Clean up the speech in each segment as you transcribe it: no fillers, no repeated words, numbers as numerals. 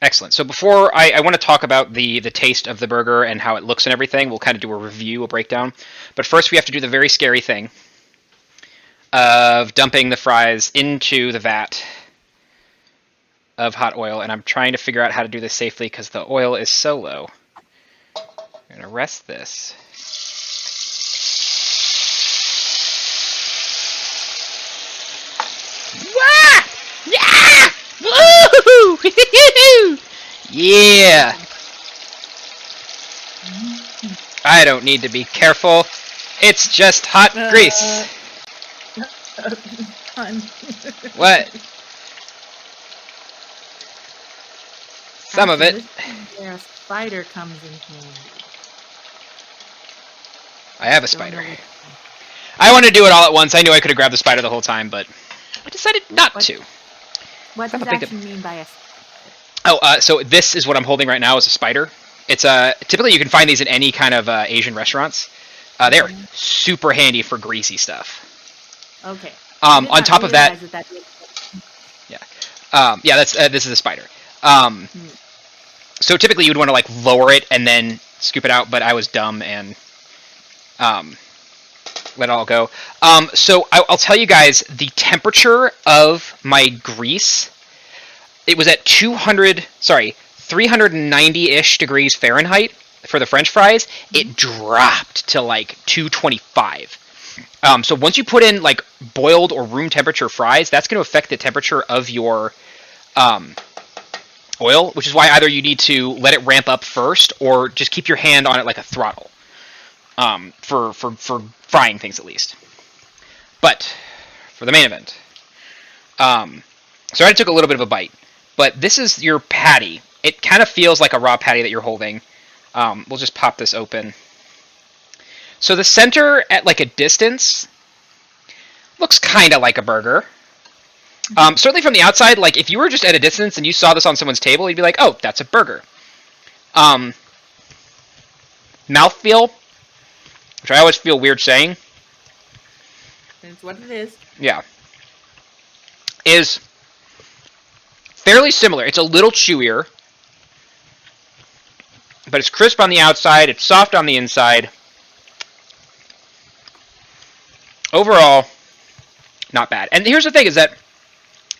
Excellent. So before I want to talk about the taste of the burger and how it looks and everything, we'll kind of do a review, a breakdown. But first we have to do the very scary thing of dumping the fries into the vat of hot oil, and I'm trying to figure out how to do this safely because the oil is so low. I'm going to rest this. Wah! Yeah! Woo! Yeah! I don't need to be careful. It's just hot grease. What? Some of it. Where a spider comes in handy. I have a spider. I wanted to do it all at once. I knew I could have grabbed the spider the whole time, but I decided not to. What does that mean by a spider? Oh, so this is what I'm holding right now is a spider. It's typically you can find these in any kind of Asian restaurants. They are super handy for greasy stuff. Okay. On top of that, yeah, that's this is a spider. So typically you would want to like lower it and then scoop it out, but I was dumb and let it all go. So I'll tell you guys the temperature of my grease. It was at 390-ish degrees Fahrenheit for the French fries. It dropped to like 225. So once you put in like boiled or room temperature fries, that's going to affect the temperature of your oil, which is why either you need to let it ramp up first or just keep your hand on it like a throttle for frying things at least. But for the main event, so I took a little bit of a bite, but this is your patty. It kind of feels like a raw patty that you're holding. We'll just pop this open. So the center at like a distance looks kind of like a burger. Certainly from the outside, like if you were just at a distance and you saw this on someone's table, you'd be like, oh, that's a burger. Mouthfeel, which I always feel weird saying. It's what it is. Yeah. Is fairly similar. It's a little chewier, but it's crisp on the outside. It's soft on the inside. Overall, not bad. And here's the thing: is that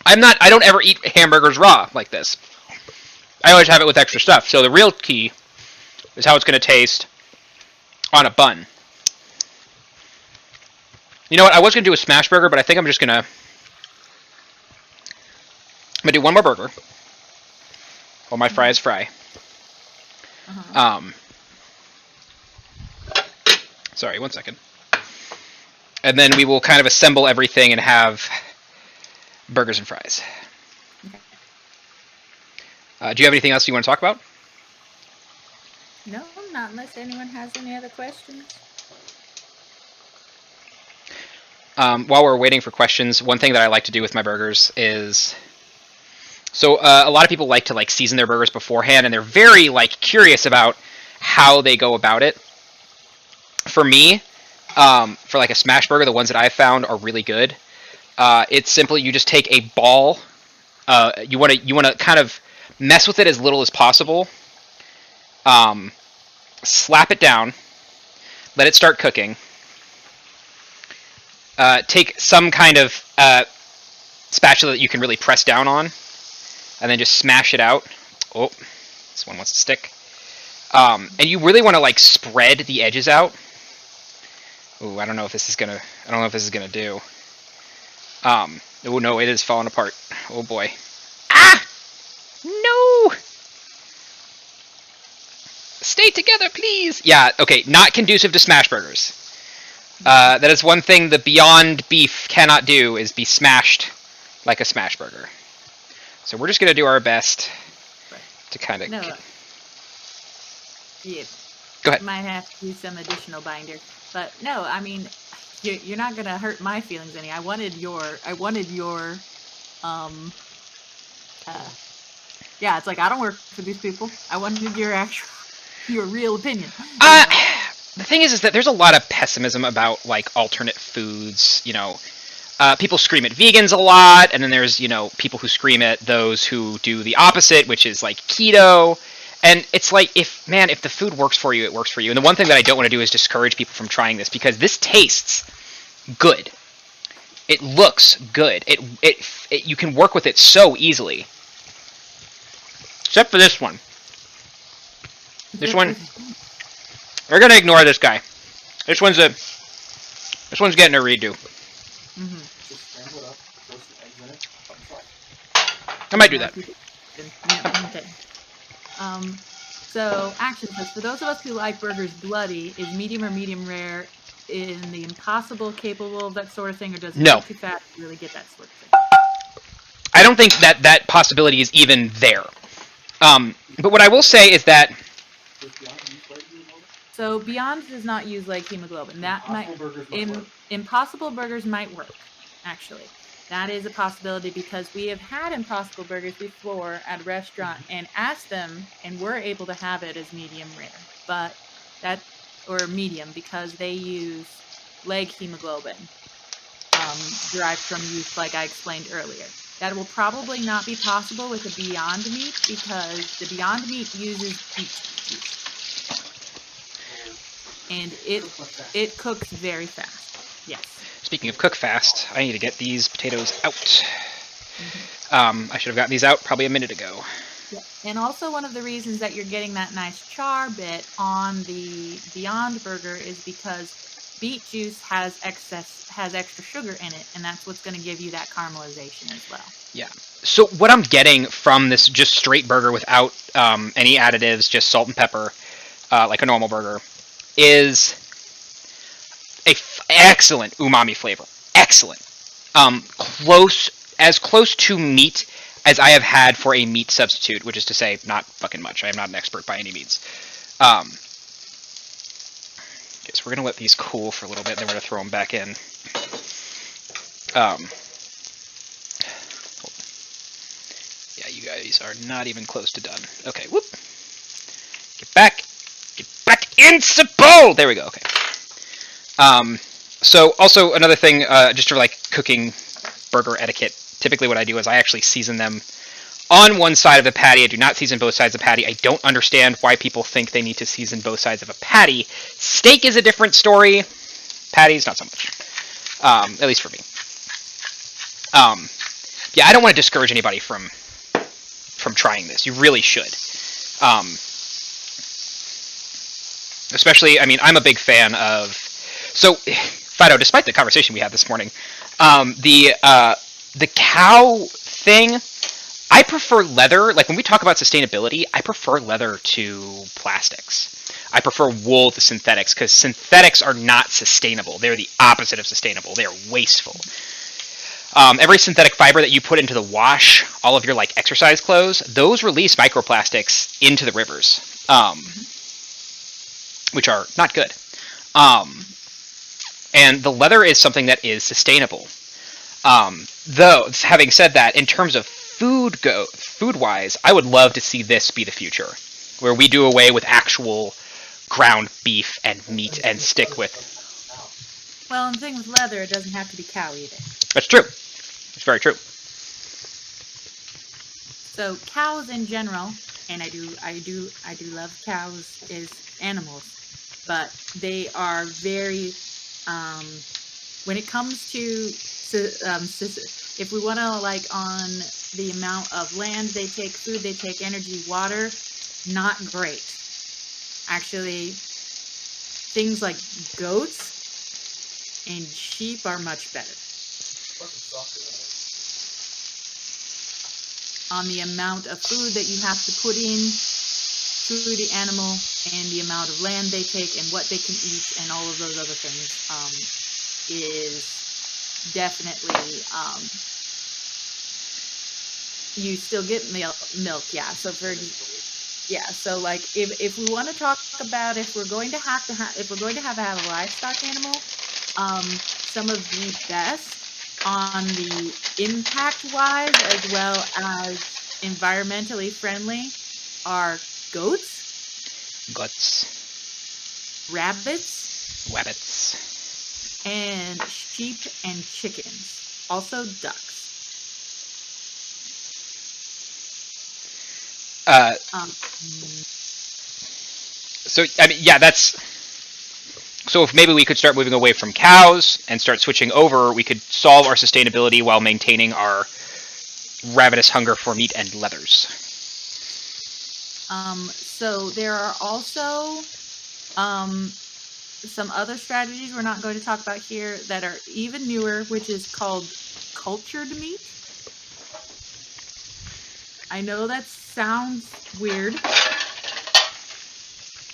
I don't ever eat hamburgers raw like this. I always have it with extra stuff. So the real key is how it's going to taste on a bun. You know what? I was going to do a smash burger, but I think I'm just going to do one more burger while my fries fry. Sorry, 1 second. And then we will kind of assemble everything and have burgers and fries. Do you have anything else you want to talk about? No, not unless anyone has any other questions. While we're waiting for questions, one thing that I like to do with my burgers is... So a lot of people like to like season their burgers beforehand, and they're very like curious about how they go about it. For me, for like a smash burger, the ones that I've found are really good. It's simply you just take a ball. You want to kind of mess with it as little as possible. Slap it down. Let it start cooking. Take some kind of spatula that you can really press down on, and then just smash it out. Oh, this one wants to stick. And you really want to like spread the edges out. Ooh, I don't know if this is gonna do. Oh no, it is falling apart. Oh boy. Ah! No! Stay together, please! Yeah, okay, not conducive to smash burgers. That is one thing the Beyond Beef cannot do, is be smashed like a smash burger. So we're just gonna do our best to kind of... No. Yeah. Go ahead. Might have to do some additional binder. But no, I mean, you're not gonna hurt my feelings any. I wanted your yeah, it's like I don't work for these people. I wanted your real opinion. The thing is that there's a lot of pessimism about like alternate foods, you know. people scream at vegans a lot, and then there's, people who scream at those who do the opposite, which is like keto. And it's like, if the food works for you, it works for you. And the one thing that I don't want to do is discourage people from trying this, because this tastes good. It looks good. You can work with it so easily. Except for this one. This one, we're gonna ignore this guy. This one's getting a redo. Just scramble it up, throw some eggs in it, button fry. I might do that. Yeah, okay. So, action says, for those of us who like burgers bloody, is medium or medium rare in the impossible capable of that sort of thing, or does it No. go too fast to really get that sort of thing? I don't think that possibility is even there. But what I will say is that Does Beyond use white hemoglobin? So, Beyond does not use like hemoglobin. That Impossible burgers must work. Impossible burgers might work, actually. That is a possibility, because we have had Impossible Burgers before at a restaurant and asked them, and were able to have it as medium rare, or medium, because they use leg hemoglobin derived from use, like I explained earlier. That will probably not be possible with the Beyond Meat, because the Beyond Meat uses beet juice, and it cooks very fast. Yes. speaking of cook fast, I need to get these potatoes out. I should have gotten these out probably a minute ago. Yeah. And also, one of the reasons that you're getting that nice char bit on the Beyond Burger is because beet juice has extra sugar in it, and that's what's going to give you that caramelization as well. Yeah. So what I'm getting from this just straight burger without any additives, just salt and pepper, like a normal burger, is excellent umami flavor. Excellent. As close to meat as I have had for a meat substitute, which is to say, not fucking much. I am not an expert by any means. Okay, so we're going to let these cool for a little bit, and then we're going to throw them back in. Yeah, you guys are not even close to done. Okay, whoop. Get back in the bowl! There we go, okay. So, also, another thing, just for, like, cooking burger etiquette, typically what I do is I actually season them on one side of the patty. I do not season both sides of the patty. I don't understand why people think they need to season both sides of a patty. Steak is a different story. Patties, not so much. At least for me. Yeah, I don't want to discourage anybody from trying this. You really should. Especially, I mean, I'm a big fan of... So, Fido, despite the conversation we had this morning, the cow thing, I prefer leather. Like, when we talk about sustainability, I prefer leather to plastics. I prefer wool to synthetics, because synthetics are not sustainable. They're the opposite of sustainable. They are wasteful. Every synthetic fiber that you put into the wash, all of your, like, exercise clothes, those release microplastics into the rivers, which are not good. And the leather is something that is sustainable. Though, having said that, in terms of food-wise, I would love to see this be the future, where we do away with actual ground beef and meat and stick with... Well, and the thing with leather, it doesn't have to be cow either. That's true. It's very true. So cows in general, and I do love cows as animals, but they are very, when it comes to, if we want to, like, on the amount of land they take, food they take, energy, water, not great. Actually, things like goats and sheep are much better. On the amount of food that you have to put in to the animal, and the amount of land they take, and what they can eat, and all of those other things, is definitely, you still get milk, yeah. So so like, if we want to talk about, if we're going to have a livestock animal, some of the best on the impact wise as well as environmentally friendly are goats, rabbits, Wabbits, and sheep and chickens. Also ducks. Um, So I mean, yeah, that's. So if maybe we could start moving away from cows and start switching over, we could solve our sustainability while maintaining our ravenous hunger for meat and leathers. so there are also some other strategies we're not going to talk about here that are even newer, which is called cultured meat. I know that sounds weird,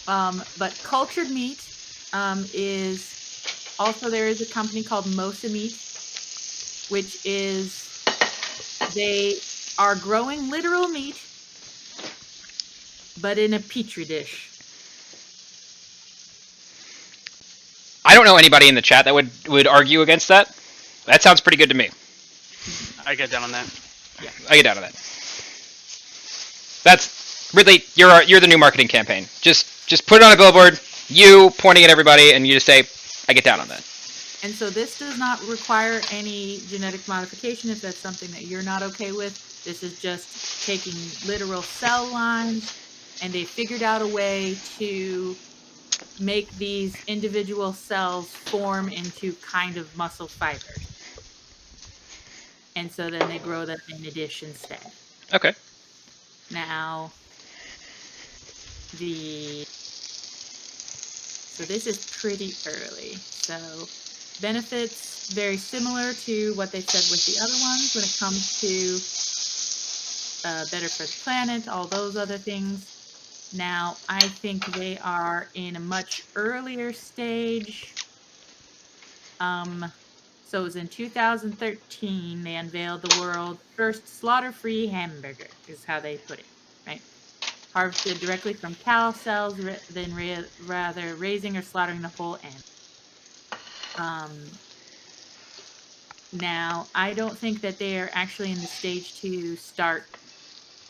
but cultured meat is also, there is a company called Mosa Meat, which is they are growing literal meat, but in a petri dish. I don't know anybody in the chat that would argue against that. That sounds pretty good to me. I get down on that. Yeah. I get down on that. That's Ridley. You're the new marketing campaign. Just put it on a billboard. You pointing at everybody, and you just say, "I get down on that." And so this does not require any genetic modification if that's something that you're not okay with. This is just taking literal cell lines, and they figured out a way to make these individual cells form into kind of muscle fibers. And so then they grow them in a dish instead. Okay. Now, so this is pretty early. So benefits very similar to what they said with the other ones when it comes to better for the planet, all those other things. Now, I think they are in a much earlier stage. So it was in 2013 they unveiled the world's first slaughter-free hamburger, is how they put it, right? Harvested directly from cow cells, rather raising or slaughtering the whole animal. Now, I don't think that they are actually in the stage to start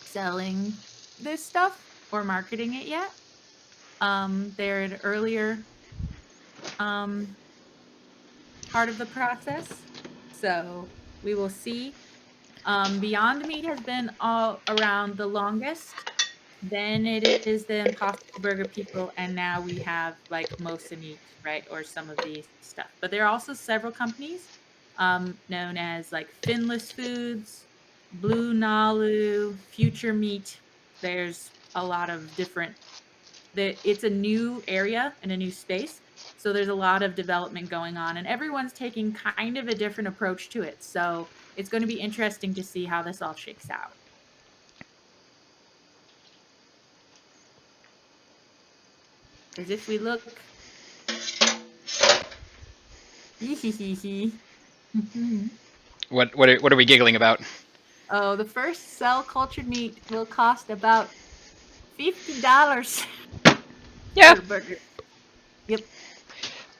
selling this stuff or marketing it yet. They're an earlier part of the process, so we will see. Beyond Meat has been all around the longest. Then it is the Impossible Burger people, and now we have like Mosa Meat, right, or some of these stuff. But there are also several companies known as like Finless Foods, Blue Nalu, Future Meat. There's a lot of different. It's a new area and a new space, so there's a lot of development going on, and everyone's taking kind of a different approach to it. So it's going to be interesting to see how this all shakes out. Because if we look, What are we giggling about? oh, the first cell cultured meat will cost about $50 Yeah. per burger. Yep.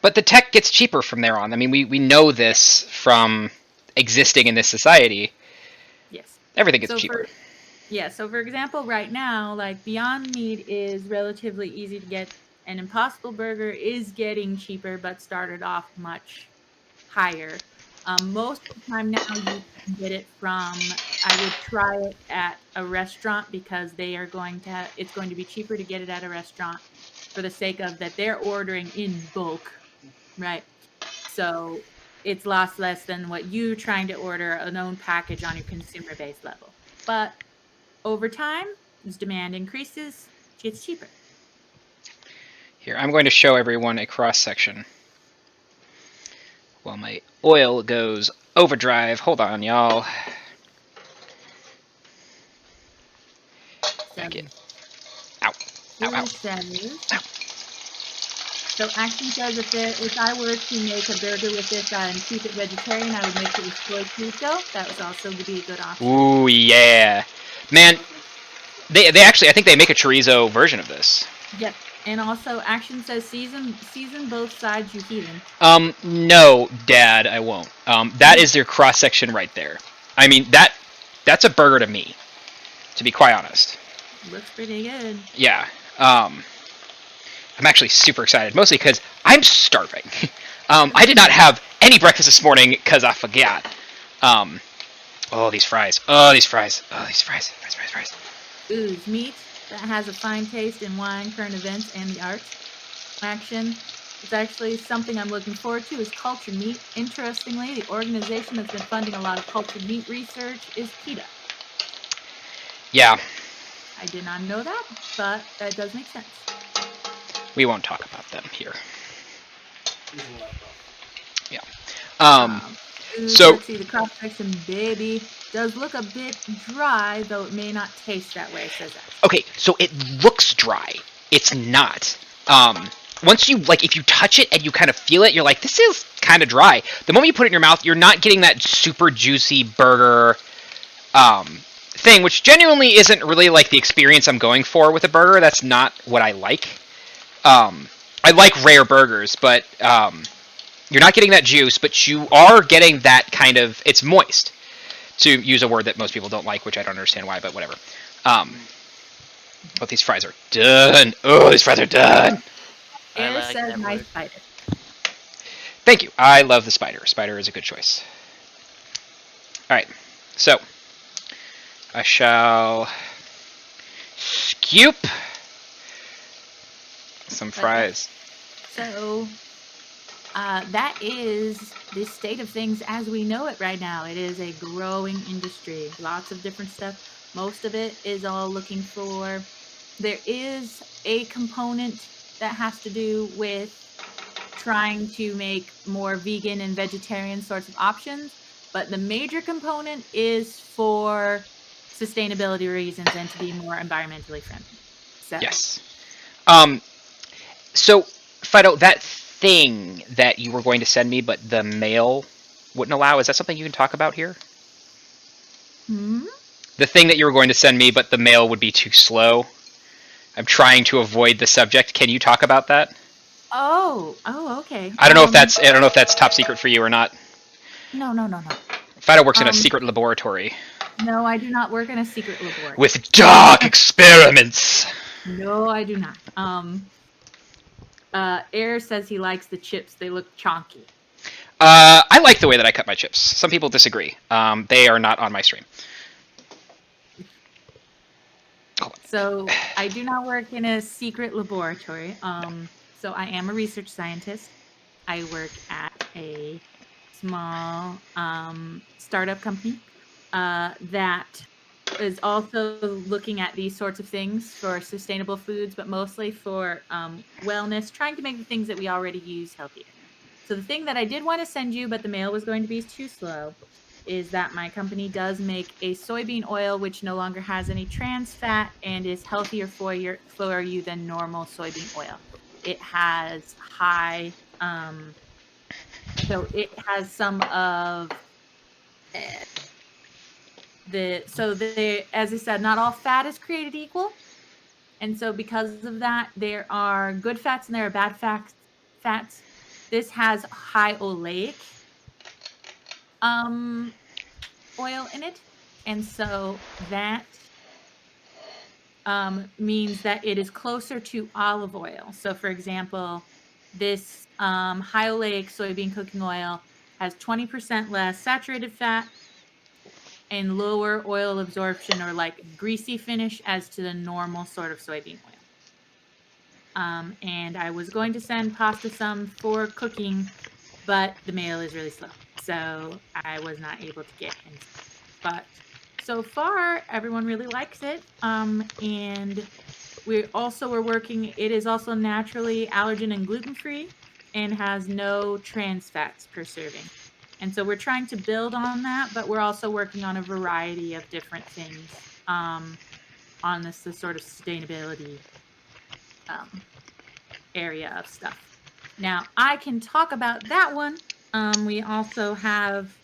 But the tech gets cheaper from there on. I mean, we know this from existing in this society. Yes. Everything gets So cheaper. So for example, right now, like Beyond Meat is relatively easy to get. An Impossible Burger is getting cheaper, but started off much higher. Most of the time now, you can get it from. I would try it at a restaurant because they are going to. It's going to be cheaper to get it at a restaurant for the sake of that they're ordering in bulk, right? So it's lost less than what you trying to order a known package on your consumer base level. But over time, as demand increases, it gets cheaper. Here, I'm going to show everyone a cross section while my oil goes overdrive. Hold on, y'all. Back in. Ow. Ow, ow. Ow. So Action says if I were to make a burger with this and keep it vegetarian, I would make it with soy queso. That would also be a good option. Ooh, yeah. Man, they actually, I think they make a chorizo version of this. Yep. And also, Action says season both sides, you heathen. No, Dad, I won't. That is their cross section right there. I mean, that's a burger to me, to be quite honest. Looks pretty good. Yeah. I'm actually super excited, mostly because I'm starving. I did not have any breakfast this morning because I forgot. Oh, these fries. Oh, these fries. Oh, these fries. Fries. Ooze meat that has a fine taste in wine, current events, and the arts. Action. It's actually something I'm looking forward to is cultured meat. Interestingly, the organization that's been funding a lot of cultured meat research is PETA. Yeah, I did not know that, but that does make sense. we won't talk about them here. Using laptop. So Let's see, the cross section, baby, does look a bit dry, though it may not taste that way, says that. okay, so it looks dry. It's not. Once you if you touch it and you kind of feel it, you're like, this is kind of dry. The moment you put it in your mouth, you're not getting that super juicy burger thing, which genuinely isn't really like the experience I'm going for with a burger. That's not what I like. I like rare burgers, but you're not getting that juice, but you are getting that kind of, it's moist, to use a word that most people don't like, which I don't understand why, but whatever. But these fries are done. Oh, these fries are done. Air like says that nice word. spider. Thank you. I love the spider. Spider is a good choice. All right. So I shall scoop some fries. So that is the state of things as we know it right now. It is a growing industry. Lots of different stuff. Most of it is all looking for. There is a component that has to do with trying to make more vegan and vegetarian sorts of options, but the major component is for sustainability reasons and to be more environmentally friendly. So Yes. So Fido, that thing that you were going to send me, but the mail wouldn't allow, is that something you can talk about here? The thing that you were going to send me, but the mail would be too slow. I'm trying to avoid the subject. Can you talk about that? Oh, okay. I don't know if that's top secret for you or not. No. Fido works in a secret laboratory No, I do not work in a secret laboratory. with dark experiments. No, I do not. Air says he likes the chips. They look chonky. I like the way that I cut my chips. Some people disagree. They are not on my stream. So I do not work in a secret laboratory. So I am a research scientist. I work at a small startup company that is also looking at these sorts of things for sustainable foods, but mostly for wellness, trying to make the things that we already use healthier. So the thing that I did want to send you, but the mail was going to be too slow, is that my company does make a soybean oil which no longer has any trans fat and is healthier for you than normal soybean oil. It has high, so it has some of as I said, not all fat is created equal. And so because of that, there are good fats and there are bad fats. This has high oleic oil in it. And so that means that it is closer to olive oil. So for example, this high oleic soybean cooking oil has 20% less saturated fat and lower oil absorption or like greasy finish as to the normal sort of soybean oil. And I was going to send pasta some for cooking, but the mail is really slow. So I was not able to get in. But so far, everyone really likes it. And we also were working, it is also naturally allergen and gluten-free and has no trans fats per serving. And so we're trying to build on that, but we're also working on a variety of different things on this sort of sustainability area of stuff. Now, I can talk about that one. We also have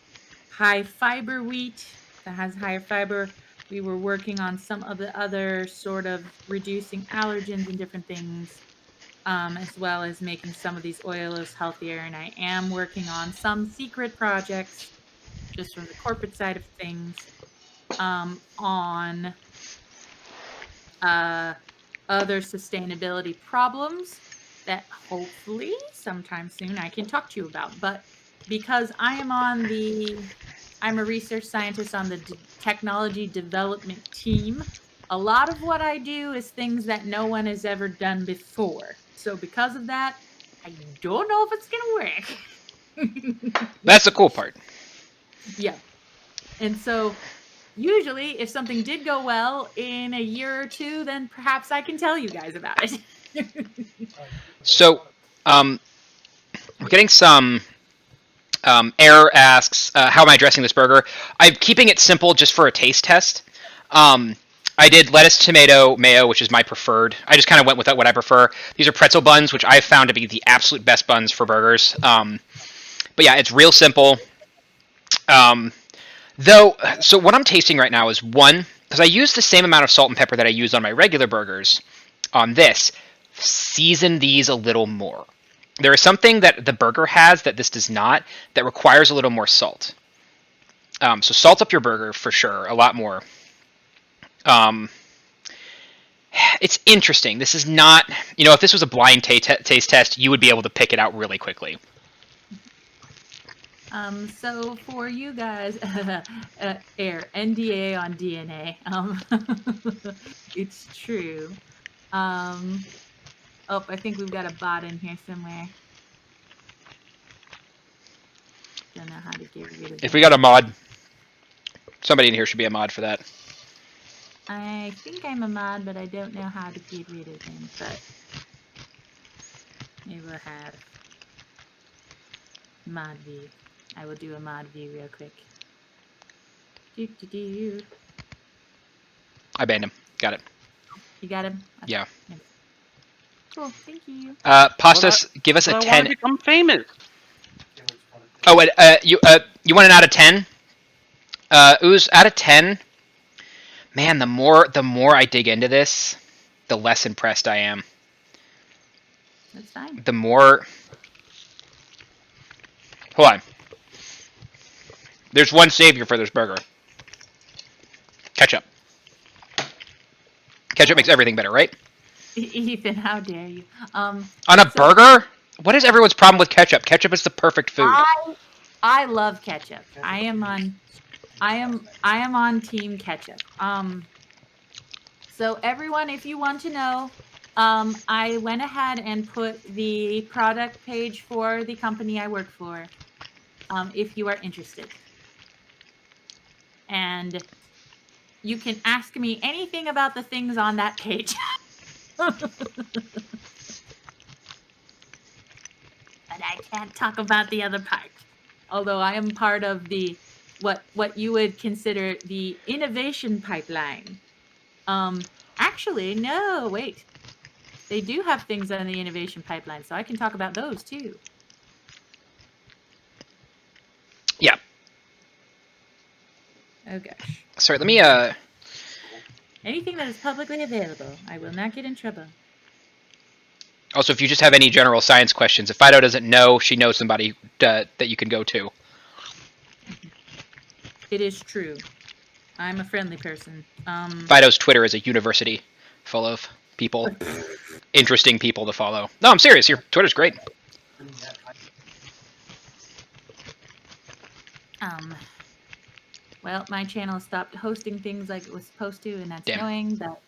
high fiber wheat that has higher fiber. We were working on some of the other sort of reducing allergens and different things, as well as making some of these oils healthier. And I am working on some secret projects, just from the corporate side of things, on other sustainability problems that hopefully sometime soon I can talk to you about. But because I am on the I'm a research scientist on the technology development team. A lot of what I do is things that no one has ever done before. So because of that, I don't know if it's gonna work. That's the cool part. Yeah. And so usually if something did go well in a year or two, then perhaps I can tell you guys about it. So, we're getting some. Error asks, how am I dressing this burger? I'm keeping it simple just for a taste test. I did lettuce, tomato, mayo, which is my preferred. I just kind of went with what I prefer. These are pretzel buns, which I've found to be the absolute best buns for burgers. But yeah, it's real simple. So what I'm tasting right now is one, because I use the same amount of salt and pepper that I use on my regular burgers on this, season these a little more. There is something that the burger has that this does not, that requires a little more salt. So salt up your burger for sure, a lot more. It's interesting. This is not, if this was a blind taste test, you would be able to pick it out really quickly. So for you guys, NDA on DNA. It's true. Oh, I think we've got a bot in here somewhere. Don't know how to get rid of If we got a mod, somebody in here should be a mod for that. I think I'm a mod, but I don't know how to get rid of him. But maybe we'll have mod view. I will do a mod view real quick. I banned him. Got it. You got him? Okay. Yeah. Cool, thank you. Pastas, give us a I 10. want to become famous. Oh, wait, you want an out of 10? Ooze, out of 10. Man, the more I dig into this, the less impressed I am. That's fine. The more. Hold on. There's one savior for this burger. Ketchup. Ketchup makes everything better, right? Ethan, how dare you? On a burger? What is everyone's problem with ketchup? Ketchup is the perfect food. I love ketchup. I am on team ketchup. So everyone, if you want to know, I went ahead and put the product page for the company I work for, if you are interested. And you can ask me anything about the things on that page. But I can't talk about the other part. Although I am part of the what you would consider the innovation pipeline. Actually, no, wait. They do have things on the innovation pipeline, so I can talk about those too. Yeah. Oh gosh. Sorry, let me Anything that is publicly available, I will not get in trouble. Also, if you just have any general science questions, if Fido doesn't know, she knows somebody that you can go to. It is true. I'm a friendly person. Fido's Twitter is a university full of people, interesting people to follow. No, I'm serious. Your Twitter's great. Well, my channel stopped hosting things like it was supposed to, and that's Damn. annoying, but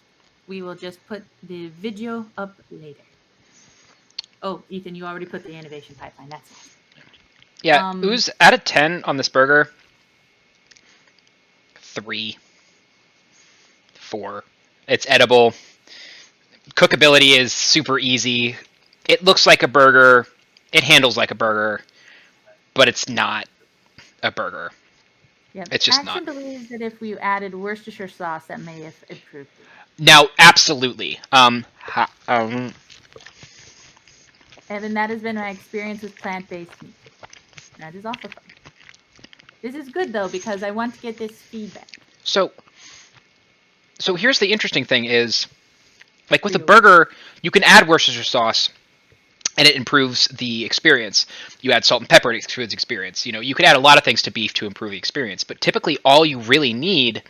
we will just put the video up later. Oh, Ethan, you already put the innovation pipeline. That's it. Yeah, Ooze, out of 10 on this burger, 3, 4. It's edible. Cookability is super easy. It looks like a burger. It handles like a burger, but it's not a burger. Yeah, It's just Action not. believes that if we added Worcestershire sauce, that may have improved it. Now, absolutely. And then that has been my experience with plant-based meat. That is also fun. This is good though because I want to get this feedback. So here's the interesting thing is, like with a burger, you can add Worcestershire sauce, and it improves the experience. You add salt and pepper, it improves the experience. You could add a lot of things to beef to improve the experience, but typically all you really need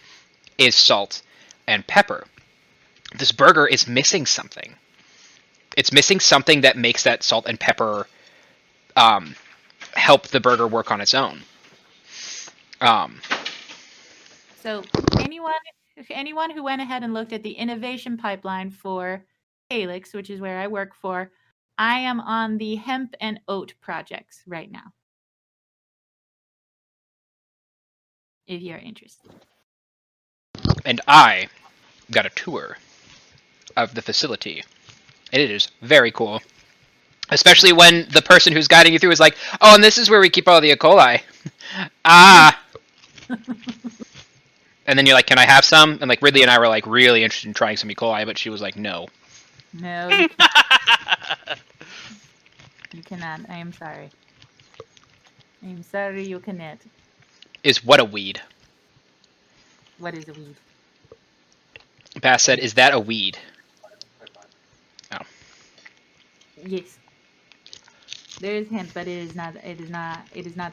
is salt and pepper. This burger is missing something. It's missing something that makes that salt and pepper help the burger work on its own. So anyone who went ahead and looked at the innovation pipeline for Calyx, which is where I work for, I am on the hemp and oat projects right now. If you're interested. And I got a tour of the facility. And it is very cool. Especially when the person who's guiding you through is like, oh, and this is where we keep all the E. coli. Ah! And then you're like, can I have some? And like Ridley and I were like really interested in trying some E. coli, but she was like, no. No, you cannot. I am sorry. I am sorry you cannot. Is what a weed. What is a weed? Bass said, is that a weed? Oh. Yes. There is hemp, but it is not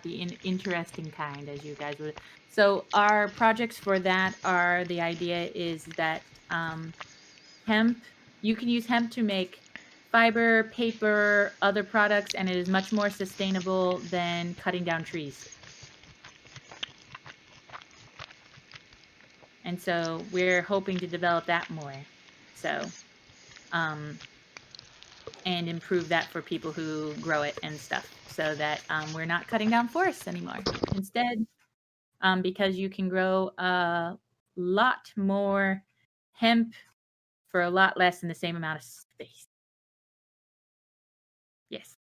the interesting kind, as you guys would. So our projects for that are, the idea is that hemp, you can use hemp to make fiber, paper, other products, and it is much more sustainable than cutting down trees. And so we're hoping to develop that more. So, and improve that for people who grow it and stuff, so that we're not cutting down forests anymore. Instead, because you can grow a lot more hemp for a lot less in the same amount of space. Yes.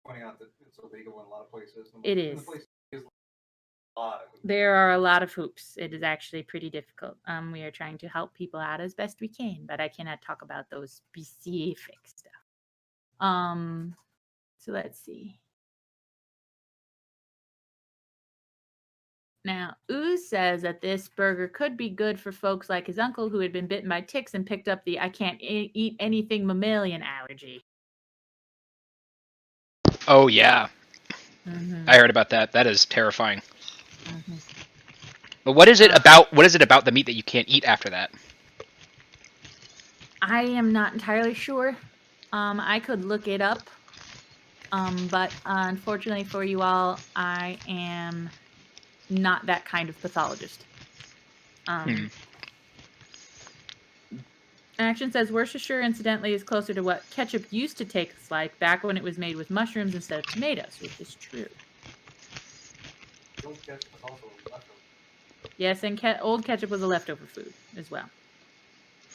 Pointing out that it's illegal in a lot of places. It is. There are a lot of hoops. It is actually pretty difficult. We are trying to help people out as best we can, but I cannot talk about those specific stuff. So let's see. Now, Ooze says that this burger could be good for folks like his uncle who had been bitten by ticks and picked up the I can't eat anything mammalian allergy. Oh, yeah. Mm-hmm. I heard about that. That is terrifying. Mm-hmm. But what is it about the meat that you can't eat after that? I am not entirely sure. I could look it up. But unfortunately for you all, I am not that kind of pathologist. Action says Worcestershire, incidentally, is closer to what ketchup used to taste like back when it was made with mushrooms instead of tomatoes, which is true. Old ketchup was also leftover. Yes, and old ketchup was a leftover food as well.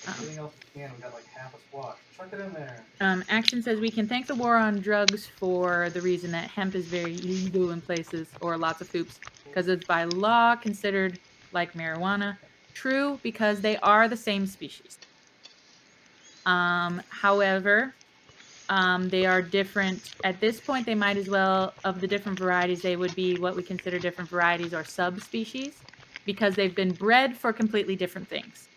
Everything else we can, we got like half a squash. Chuck it in there. Action says we can thank the war on drugs for the reason that hemp is very legal in places, or lots of hoops, because it's by law considered like marijuana. True, because they are the same species. However, they are different. At this point, they might as well, of the different varieties, they would be what we consider different varieties or subspecies, because they've been bred for completely different things.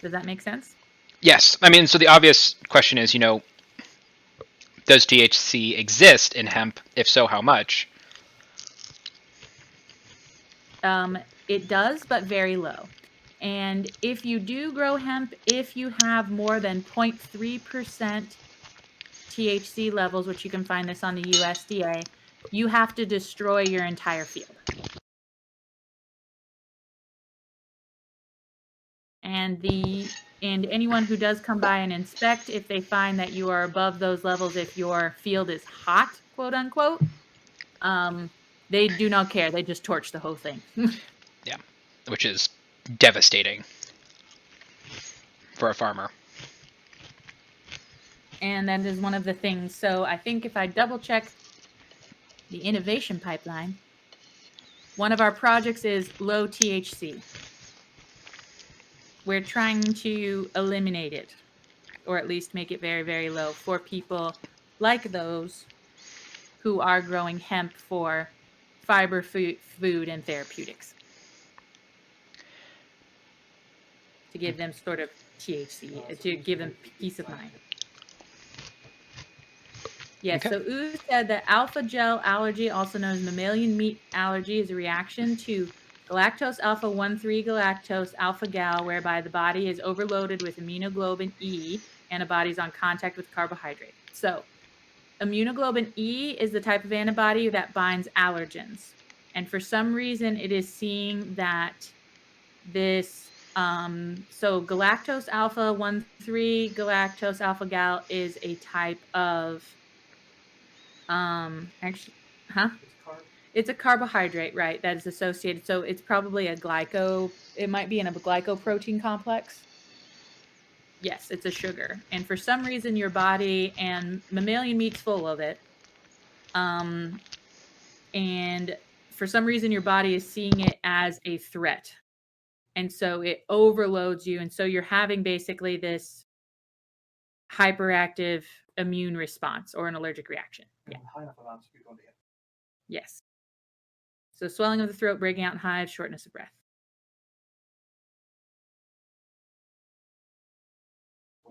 Does that make sense? Yes. I mean, so the obvious question is, does THC exist in hemp? If so, how much? It does, but very low. And if you do grow hemp, if you have more than 0.3% THC levels, which you can find this on the USDA, you have to destroy your entire field. And anyone who does come by and inspect, if they find that you are above those levels, if your field is hot, quote unquote, they do not care. They just torch the whole thing. Yeah, which is devastating for a farmer. And that is one of the things. So I think if I double check the innovation pipeline, one of our projects is low THC. We're trying to eliminate it, or at least make it very, very low for people like those who are growing hemp for fiber food and therapeutics. To give them sort of THC, to give them peace of mind. Yes, okay. So Ooze said that alpha gel allergy, also known as mammalian meat allergy, is a reaction to galactose alpha 1,3 galactose alpha gal, whereby the body is overloaded with immunoglobulin E antibodies on contact with carbohydrate. So immunoglobulin E is the type of antibody that binds allergens. And for some reason, it is seeing that this, so galactose alpha 1,3 galactose alpha gal is a type of, actually, huh? It's carb. It's a carbohydrate, right? That is associated. So it's probably a it might be in a glycoprotein complex. Yes, it's a sugar. And for some reason, your body, and mammalian meat's full of it. And for some reason, your body is seeing it as a threat. And so it overloads you. And so you're having basically this hyperactive immune response or an allergic reaction. And Yeah. with high enough amounts, you're going to get Yes. So swelling of the throat, breaking out in hives, shortness of breath.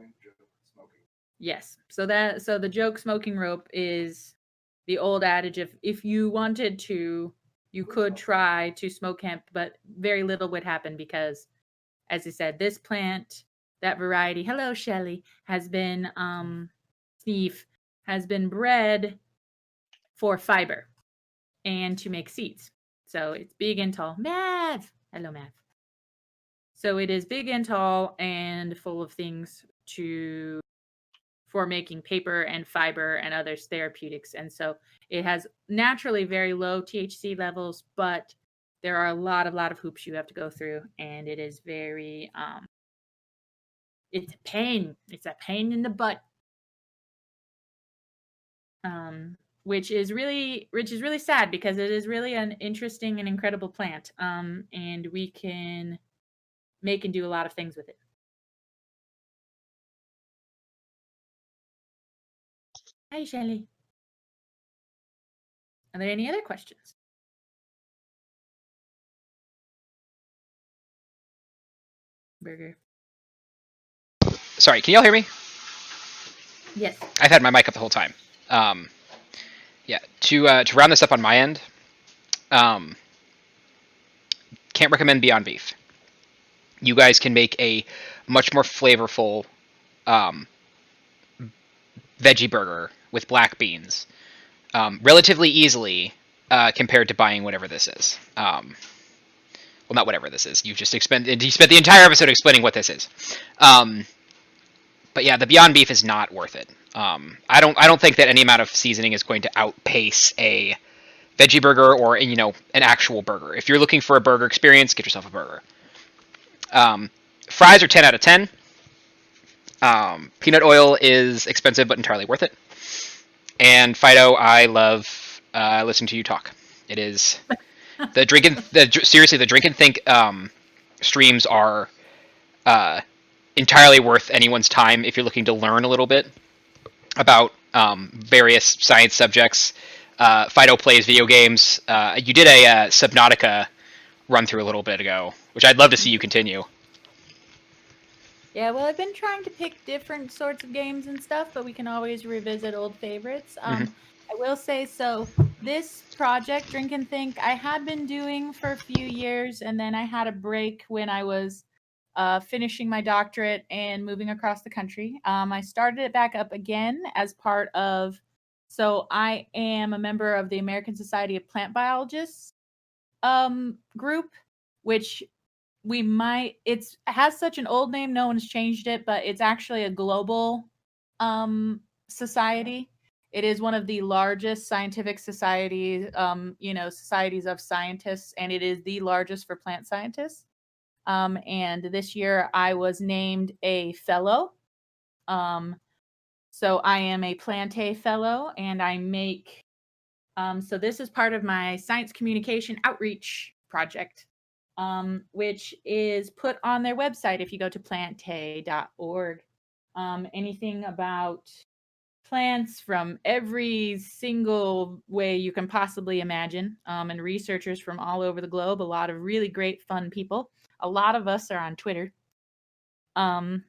going to smoking. Yes. So the joke smoking rope is the old adage of if you wanted to, you could try to smoke hemp, but very little would happen because, as I said, this plant, that variety, hello Shelley, has been Steve, has been bred for fiber and to make seeds. So it's big and tall. Mav! Hello, Mav. So it is big and tall and full of things for making paper and fiber and other therapeutics. And so it has naturally very low THC levels, but there are a lot of hoops you have to go through, and it is very it's a pain. It's a pain in the butt. Which is really sad because it is really an interesting and incredible plant. And we can make and do a lot of things with it. Hi, Shelley. Are there any other questions? Burger. Sorry, can y'all hear me? Yes. I've had my mic up the whole time. Yeah, to round this up on my end, can't recommend Beyond Beef. You guys can make a much more flavorful veggie burger with black beans relatively easily compared to buying whatever this is. Well, not whatever this is. You spent the entire episode explaining what this is. But yeah, the Beyond Beef is not worth it. I don't think that any amount of seasoning is going to outpace a veggie burger or an actual burger. If you're looking for a burger experience, get yourself a burger. Fries are 10 out of 10. Peanut oil is expensive but entirely worth it. And Fido, I love listening to you talk. It is the drink and think streams are entirely worth anyone's time if you're looking to learn a little bit about various science subjects. Fido plays video games. You did a Subnautica run through a little bit ago, which I'd love to see you continue. Yeah, well, I've been trying to pick different sorts of games and stuff, but we can always revisit old favorites. I will say, so this project, Drink and Think, I had been doing for a few years, and then I had a break when I was finishing my doctorate and moving across the country. I started it back up again as part of, so I am a member of the American Society of Plant Biologists group, which it has such an old name, no one's changed it, but it's actually a global society. It is one of the largest scientific societies, societies of scientists, and it is the largest for plant scientists. And this year I was named a fellow. So I am a Plantae fellow, and I make, so this is part of my science communication outreach project. Which is put on their website if you go to plantae.org. Anything about plants from every single way you can possibly imagine, and researchers from all over the globe, a lot of really great, fun people. A lot of us are on Twitter. And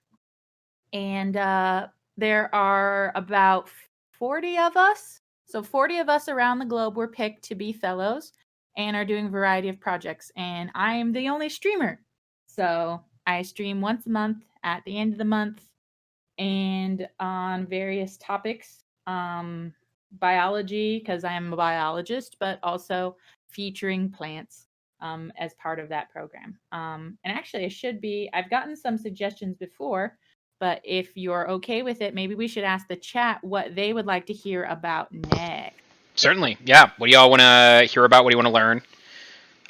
there are about 40 of us. So 40 of us around the globe were picked to be fellows and are doing a variety of projects. And I am the only streamer. So I stream once a month at the end of the month and on various topics. Biology, because I am a biologist, but also featuring plants as part of that program. And actually, I've gotten some suggestions before, but if you're okay with it, maybe we should ask the chat what they would like to hear about next. Certainly, yeah. What do y'all want to hear about? What do you want to learn?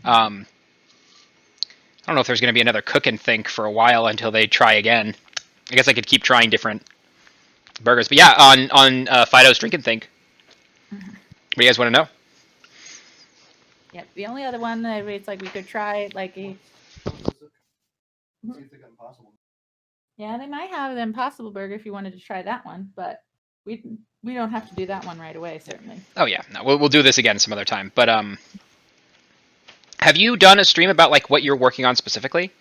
I don't know if there's going to be another cook and think for a while until they try again. I guess I could keep trying different burgers, but yeah, on Fido's Drink and Think. Mm-hmm. What do you guys want to know? Yep. The only other one that it's like we could try like a. See if they got Impossible. Yeah, they might have the Impossible Burger if you wanted to try that one, but we don't have to do that one right away, certainly. Oh yeah, no, we'll do this again some other time. But have you done a stream about like what you're working on specifically?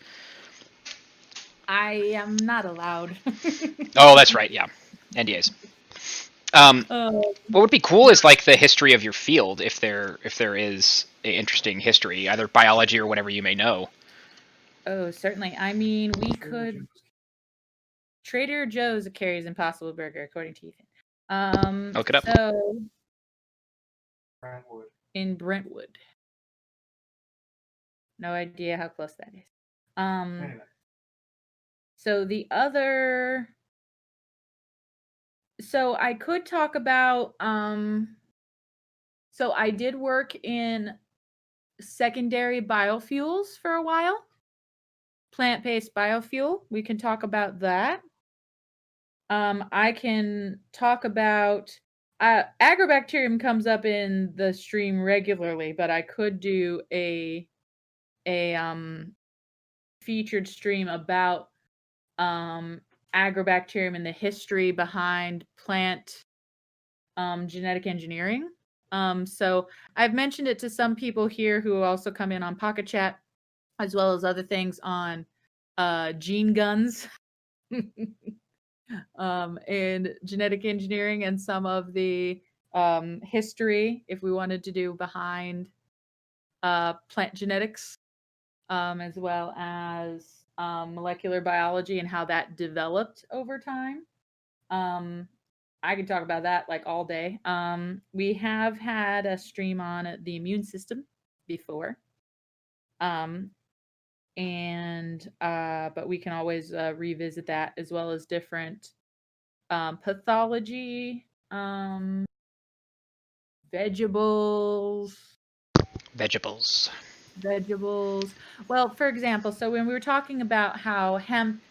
I am not allowed. Oh, that's right. Yeah, NDAs. What would be cool is like the history of your field, if there is an interesting history, either biology or whatever you may know. Oh, certainly. I mean, we could. Trader Joe's carries Impossible Burger, according to Ethan. Look it up. So Brentwood. in Brentwood. No idea how close that is. Anyway. So the other. So I could talk about. So I did work in secondary biofuels for a while. Plant-based biofuel. We can talk about that. I can talk about agrobacterium comes up in the stream regularly, but I could do a featured stream about agrobacterium and the history behind plant genetic engineering. So I've mentioned it to some people here who also come in on Pocket Chat, as well as other things on gene guns. And genetic engineering and some of the history, if we wanted to do behind plant genetics, as well as molecular biology and how that developed over time. I could talk about that like all day. We have had a stream on the immune system before. But we can always revisit that, as well as different pathology, vegetables. Well, for example, so when we were talking about how hemp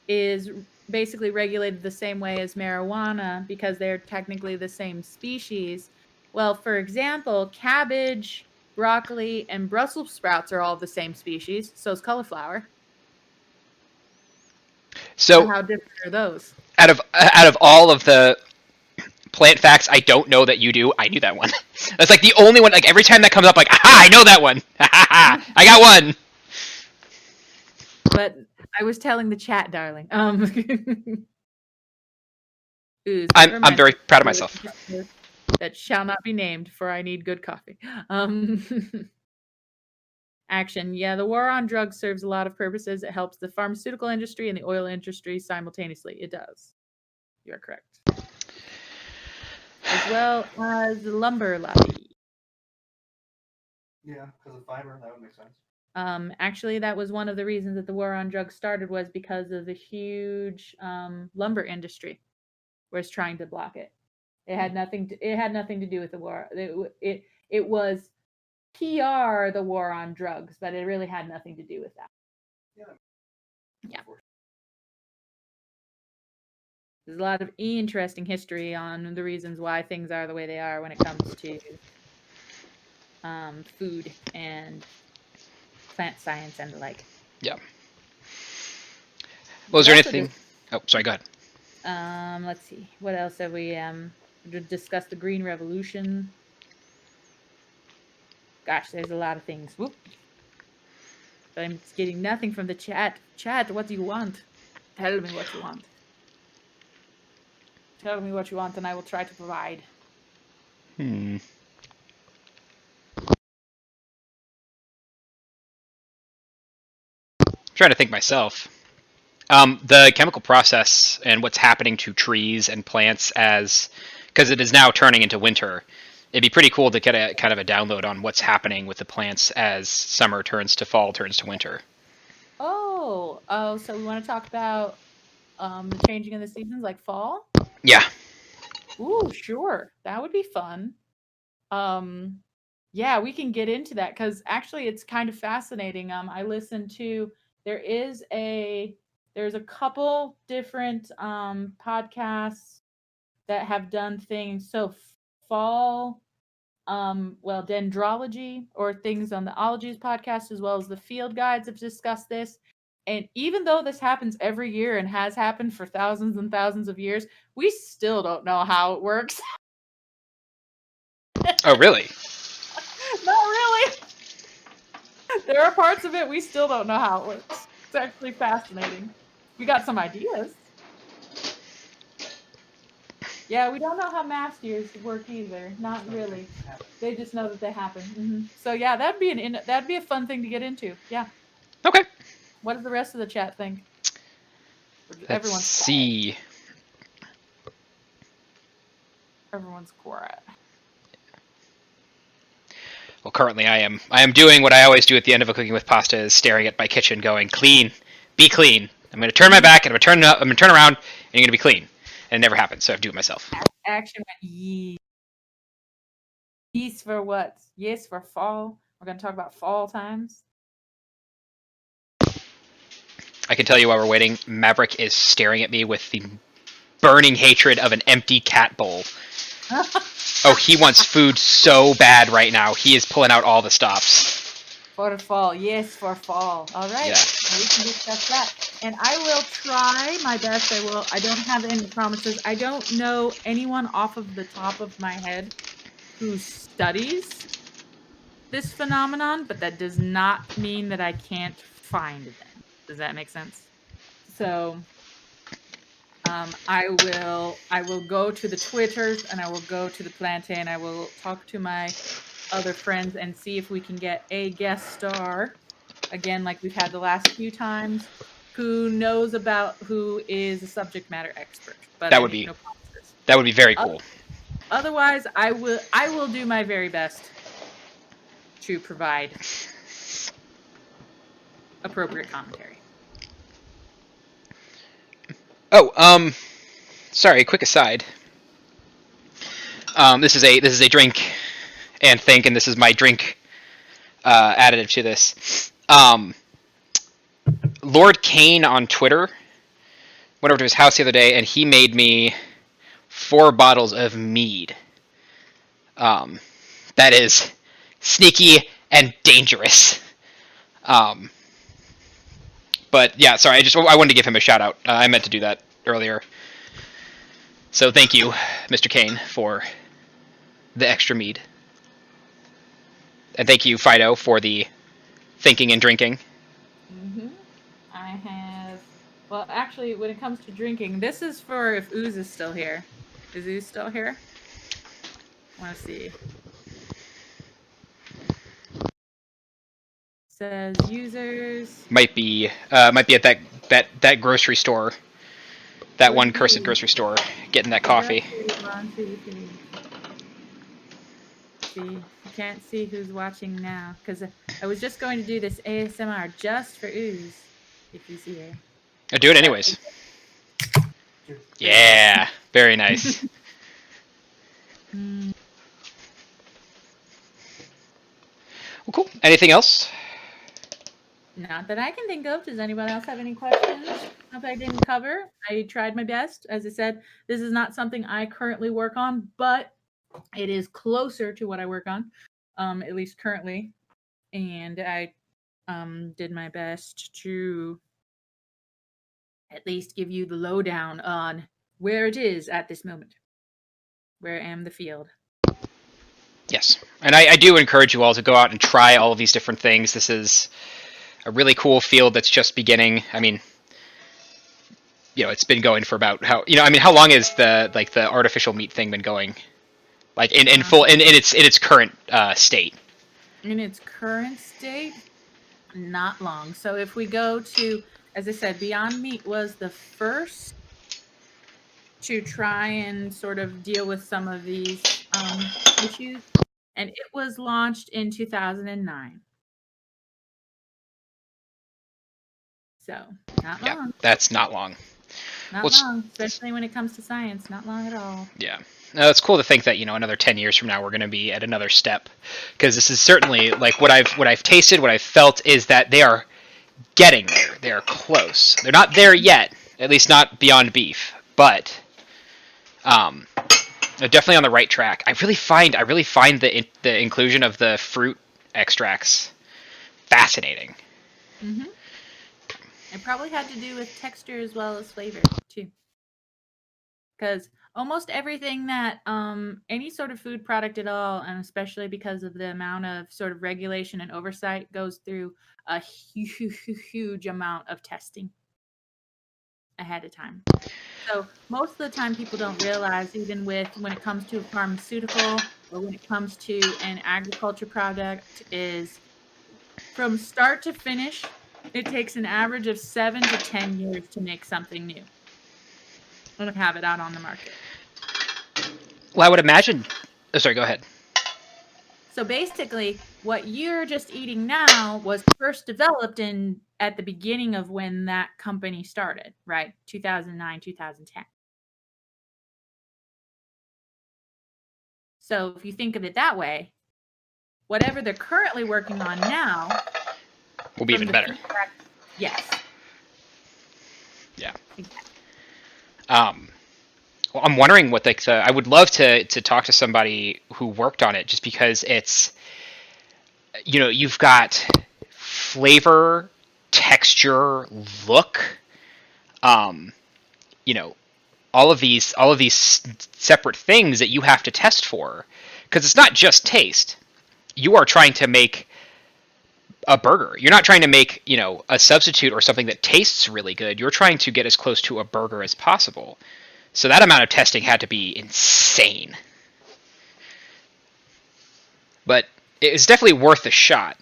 is basically regulated the same way as marijuana because they're technically the same species. Well, for example, cabbage, broccoli, and Brussels sprouts are all the same species. So is cauliflower. So how different are those? Out of all of the plant facts I don't know that you do, I knew that one. That's like the only one. Like every time that comes up, like, aha, I know that one. I got one. But I was telling the chat, darling. I'm very proud of myself. That shall not be named, for I need good coffee. Action. Yeah, the war on drugs serves a lot of purposes. It helps the pharmaceutical industry and the oil industry simultaneously. It does. You are correct. As well as the lumber lobby. Yeah, because of fiber, that would make sense. Actually, that was one of the reasons that the war on drugs started, was because of the huge lumber industry was trying to block it. It had nothing to do with the war. It was PR, the war on drugs, but it really had nothing to do with that. Yeah. There's a lot of interesting history on the reasons why things are the way they are when it comes to food and plant science and the like. Yeah. Well, is there anything? Oh, sorry. Go ahead. Let's see. What else have we discussed? The Green Revolution. Gosh, there's a lot of things. Whoop. But I'm getting nothing from the chat. Chat, what do you want? Tell me what you want. Tell me what you want, and I will try to provide. I'm trying to think myself. The chemical process and what's happening to trees and plants because it is now turning into winter. It'd be pretty cool to get a kind of a download on what's happening with the plants as summer turns to fall, turns to winter. Oh, so we want to talk about the changing of the seasons, like fall? Yeah. Ooh, sure. That would be fun. Yeah, we can get into that because actually it's kind of fascinating. I listened to there's a couple different podcasts that have done things. So fall, well, dendrology or things on the ologies podcast, as well as the field guides have discussed this. And even though this happens every year and has happened for thousands and thousands of years, we still don't know how it works. Oh, really? Not really. There are parts of it we still don't know how it works. It's actually fascinating. We got some ideas. Yeah, we don't know how math years work either. Not really. They just know that they happen. So yeah, that'd be a fun thing to get into. Yeah. Okay. What does the rest of the chat think? Let's see. Everyone's quiet. Well, currently I am doing what I always do at the end of a Cooking with Pasta, is staring at my kitchen, going, "Clean, be clean." I'm going to turn my back and I'm going to turn around, and you're going to be clean. And it never happens, so I have to do it myself. Action went yeast. Yeast for what? Yes, for fall. We're going to talk about fall times. I can tell you while we're waiting, Maverick is staring at me with the burning hatred of an empty cat bowl. Oh, he wants food so bad right now. He is pulling out all the stops. For fall, yes, for fall. All right, Yeah. we can discuss that. And I will try my best. I don't have any promises. I don't know anyone off of the top of my head who studies this phenomenon, but that does not mean that I can't find them. Does that make sense? So I will go to the Twitters and I will go to the Plantain. I will talk to my other friends and see if we can get a guest star, again, like we've had the last few times, who is a subject matter expert. But That would be very cool. Otherwise, I will do my very best to provide appropriate commentary. Oh, sorry, quick aside. This is a drink and think, and this is my drink additive to this. Lord Kane on Twitter went over to his house the other day, and he made me 4 bottles of mead. That is sneaky and dangerous. But yeah, sorry, I wanted to give him a shout out. I meant to do that earlier. So thank you, Mr. Kane, for the extra mead. And thank you, Fido, for the thinking and drinking. I have... Well, actually, when it comes to drinking, this is for if Ooze is still here. Is Ooze still here? I want to see. Says users... Might be at that grocery store. That one cursed grocery store, getting that coffee. See, you can't see who's watching now, because I was just going to do this ASMR just for Ooze, if he's here. I'll do it anyways. Yeah, very nice. Well, cool. Anything else? Not that I can think of. Does anyone else have any questions that I didn't cover? I tried my best. As I said, this is not something I currently work on, but it is closer to what I work on, at least currently. And I did my best to at least give you the lowdown on where it is at this moment. Where I am the field. Yes. And I do encourage you all to go out and try all of these different things. This is a really cool field that's just beginning. I mean, it's been going for about how long is the artificial meat thing been going? Like in its current state. In its current state, not long. So if we go to, as I said, Beyond Meat was the first to try and sort of deal with some of these issues, and it was launched in 2009. So not Yeah, long. that's not long. Not Well, long, especially when it comes to science. Not long at all. yeah. No, it's cool to think that another 10 years from now we're going to be at another step, because this is certainly like what I've tasted, what I've felt is that they are getting there. They are close. They're not there yet, at least not beyond beef, but they're definitely on the right track. I really find the inclusion of the fruit extracts fascinating. Mm-hmm. It probably had to do with texture as well as flavor too, because almost everything that any sort of food product at all, and especially because of the amount of sort of regulation and oversight, goes through a huge amount of testing ahead of time. So most of the time people don't realize, even when it comes to a pharmaceutical or when it comes to an agriculture product, is from start to finish, it takes an average of 7 to 10 years to make something new and have it out on the market. Well, I would imagine. Oh, sorry, go ahead. So basically, what you're just eating now was first developed at the beginning of when that company started, right? 2009, 2010. So if you think of it that way, whatever they're currently working on now Will be even better. Yes. Yeah. Exactly. Well, I'm wondering what I would love to talk to somebody who worked on it, just because it's, you've got flavor, texture, look, um, you know, all of these separate things that you have to test for, because it's not just taste. You are trying to make a burger. You're not trying to make, a substitute or something that tastes really good. You're trying to get as close to a burger as possible. So that amount of testing had to be insane. But it's definitely worth a shot.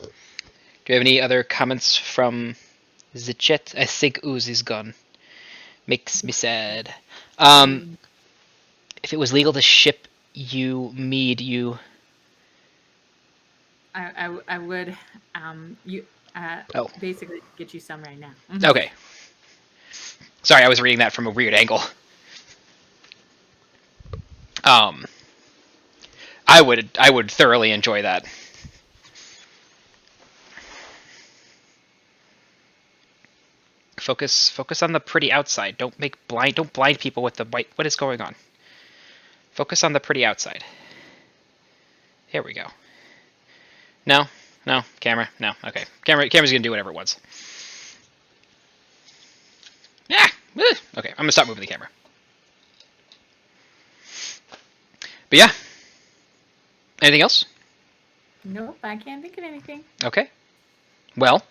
Do you have any other comments from the chat? I think Uzi's gone. Makes me sad. If it was legal to ship you mead, you... I would Oh. basically get you some right now. Okay. Sorry, I was reading that from a weird angle. I would thoroughly enjoy that. Focus on the pretty outside. Don't blind people with the white. What is going on? Focus on the pretty outside. Here we go. No, camera, no. Okay, camera's gonna do whatever it wants. Yeah. Okay, I'm gonna stop moving the camera. But yeah. Anything else? Nope, I can't think of anything. Okay. Well,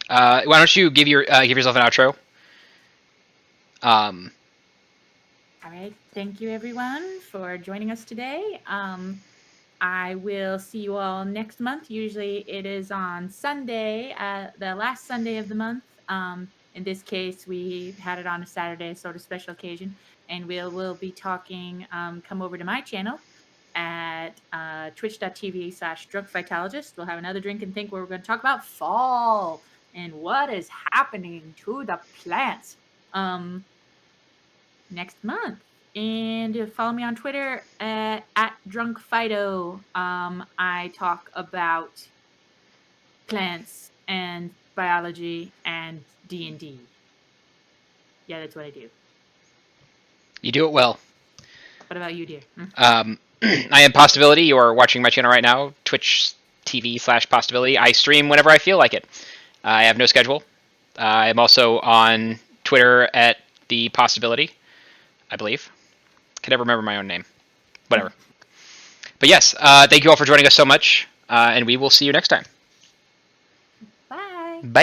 why don't you give yourself an outro? All right. Thank you, everyone, for joining us today. I will see you all next month. Usually it is on Sunday, the last Sunday of the month. In this case, we had it on a Saturday, sort of special occasion. And we'll be talking, come over to my channel at twitch.tv/drunkphytologist. We'll have another drink and think where we're going to talk about fall and what is happening to the plants next month. And follow me on Twitter at drunkphyto. I talk about plants and biology and D&D. Yeah, that's what I do. You do it well. What about you, dear? I am Possibility. You are watching my channel right now, Twitch TV/Possibility. I stream whenever I feel like it. I have no schedule. I am also on Twitter at the Possibility, I believe. Can never remember my own name. Whatever. But yes, thank you all for joining us so much, and we will see you next time. Bye. Bye.